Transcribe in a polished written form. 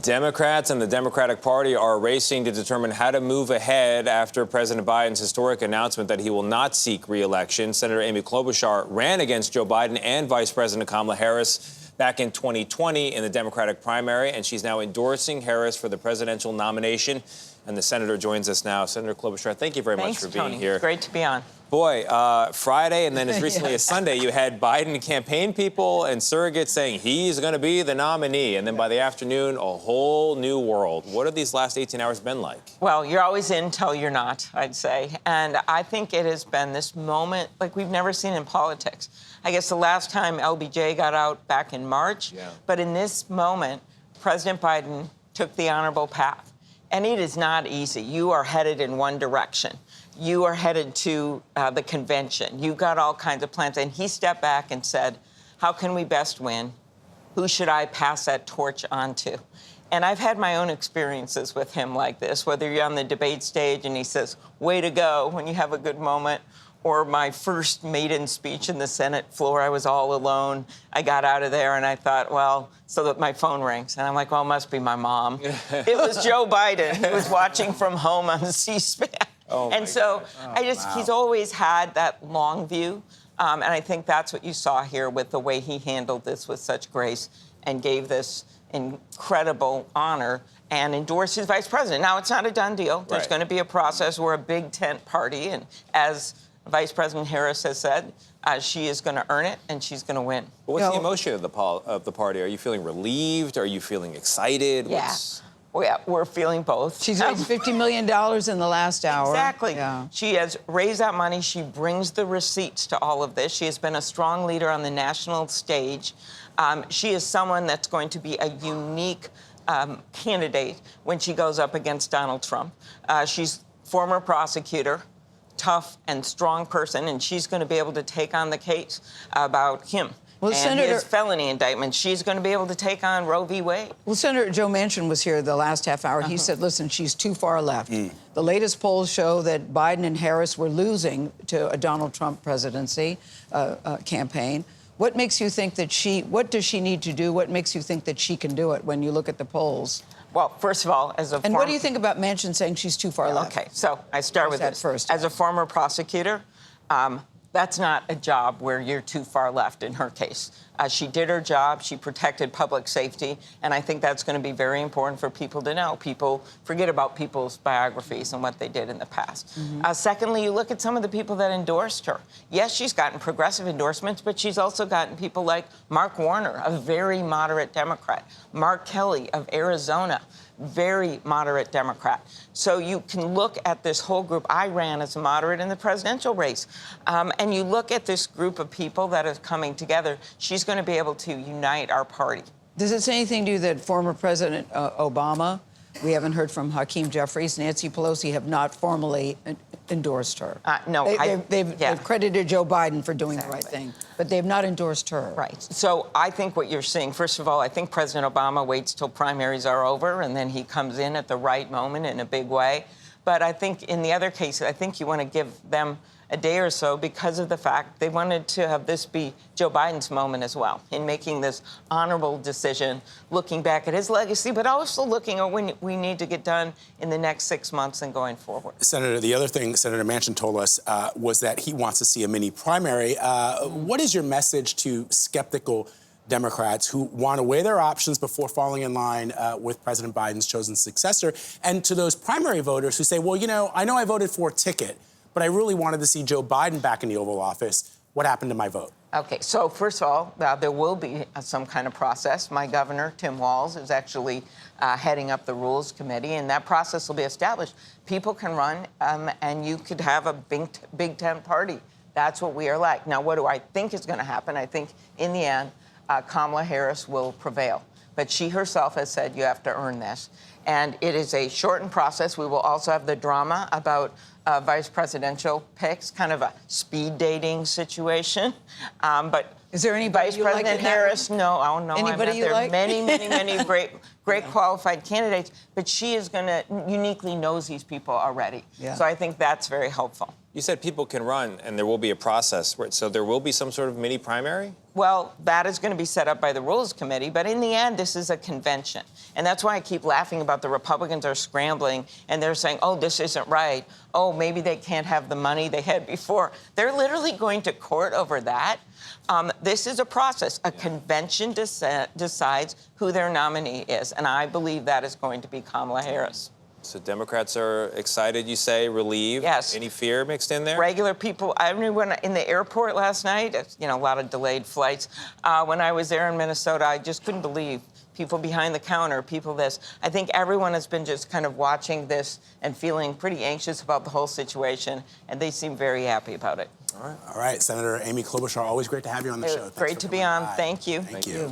Democrats and the Democratic Party are racing to determine how to move ahead after President Biden's historic announcement that he will not seek re-election. Senator Amy Klobuchar ran against Joe Biden and Vice President Kamala Harris back in 2020 in the Democratic primary, and she's now endorsing Harris for the presidential nomination. And the senator joins us now. Senator Klobuchar, thank you very much for being here. Great to be on. Boy, Friday and then as recently as Sunday, you had Biden campaign people and surrogates saying he's going to be the nominee. And then by the afternoon, a whole new world. What have these last 18 hours been like? Well, you're always in till you're not, I'd say. And I think it has been this moment like we've never seen in politics. I guess the last time LBJ got out back in March. Yeah. But in this moment, President Biden took the honorable path. And it is not easy. You are headed in one direction. You are headed to the convention. You've got all kinds of plans. And he stepped back and said, how can we best win? Who should I pass that torch on to? And I've had my own experiences with him like this, whether you're on the debate stage and he says, way to go, when you have a good moment, or my first maiden speech in the Senate floor, I was all alone. I got out of there and I thought, well, so that my phone rings. And I'm like, well, it must be my mom. It was Joe Biden who was watching from home on the C-SPAN. Oh, and so he's always had that long view. And I think that's what you saw here with the way he handled this with such grace and gave this incredible honor and endorsed his vice president. Now, it's not a done deal. There's going to be a process. We're a big tent party. And as Vice President Harris has said, she is going to earn it and she's going to win. But what's the emotion of the party? Are you feeling relieved? Are you feeling excited? Yeah. Well, yeah, we're feeling both. She's raised $50 million in the last hour. Exactly. Yeah. She has raised that money. She brings the receipts to all of this. She has been a strong leader on the national stage. She is someone that's going to be a unique candidate when she goes up against Donald Trump. She's former prosecutor, tough and strong person, and she's going to be able to take on the case about him. Well, and his felony indictment. She's going to be able to take on Roe v. Wade. Well, Senator Joe Manchin was here the last half hour. He said, listen, she's too far left. The latest polls show that Biden and Harris were losing to a Donald Trump presidency campaign. What makes you think that what does she need to do? What makes you think that she can do it when you look at the polls? Well, first of all, And what do you think about Manchin saying she's too far left? Okay, so I start with this. First. As a former prosecutor, that's not a job where you're too far left in her case. She did her job. She protected public safety. And I think that's going to be very important for people to know. People forget about people's biographies and what they did in the past. Secondly, you look at some of the people that endorsed her. Yes, she's gotten progressive endorsements, but she's also gotten people like Mark Warner, a very moderate Democrat. Mark Kelly of Arizona, very moderate Democrat. So you can look at this whole group. I ran as a moderate in the presidential race. And you look at this group of people that is coming together. She's going to be able to unite our party. Does it say anything to you that former President Obama, we haven't heard from Hakeem Jeffries, Nancy Pelosi have not formally endorsed her? No. They've credited Joe Biden for doing the right thing, but they've not endorsed her. Right. So I think what you're seeing, first of all, I think President Obama waits till primaries are over, and then he comes in at the right moment in a big way. But I think in the other cases, I think you want to give them a day or so because of the fact they wanted to have this be Joe Biden's moment as well in making this honorable decision, looking back at his legacy, but also looking at what we need to get done in the next 6 months and going forward. Senator, the other thing Senator Manchin told us was that he wants to see a mini primary. What is your message to skeptical Democrats who want to weigh their options before falling in line with President Biden's chosen successor, and to those primary voters who say, well, you know I voted for a ticket, but I really wanted to see Joe Biden back in the Oval Office. What happened to my vote? Okay, so first of all, there will be some kind of process. My governor, Tim Walz, is actually heading up the Rules Committee, and that process will be established. People can run, and you could have a big tent party. That's what we are like. Now, what do I think is going to happen? I think, in the end, Kamala Harris will prevail. But she herself has said you have to earn this. And it is a shortened process. We will also have the drama about vice presidential picks, kind of a speed dating situation. But is there anybody Vice President Harris? No, I don't know. Anybody you like? There are many great qualified candidates. But she is going to uniquely knows these people already. Yeah. So I think that's very helpful. You said people can run, and there will be a process. So there will be some sort of mini primary? Well, that is going to be set up by the Rules Committee, but in the end, this is a convention. And that's why I keep laughing about the Republicans are scrambling, and they're saying, oh, this isn't right. Oh, maybe they can't have the money they had before. They're literally going to court over that. This is a process. A convention decides who their nominee is, and I believe that is going to be Kamala Harris. So Democrats are excited, you say, relieved? Yes. Any fear mixed in there? Regular people. I went in the airport last night, you know, a lot of delayed flights. When I was there in Minnesota, I just couldn't believe people behind the counter, people this. I think everyone has been just kind of watching this and feeling pretty anxious about the whole situation, and they seem very happy about it. All right, Senator Amy Klobuchar, always great to have you on the show. Thanks Great for to be coming on. by. Thank you. Thank you.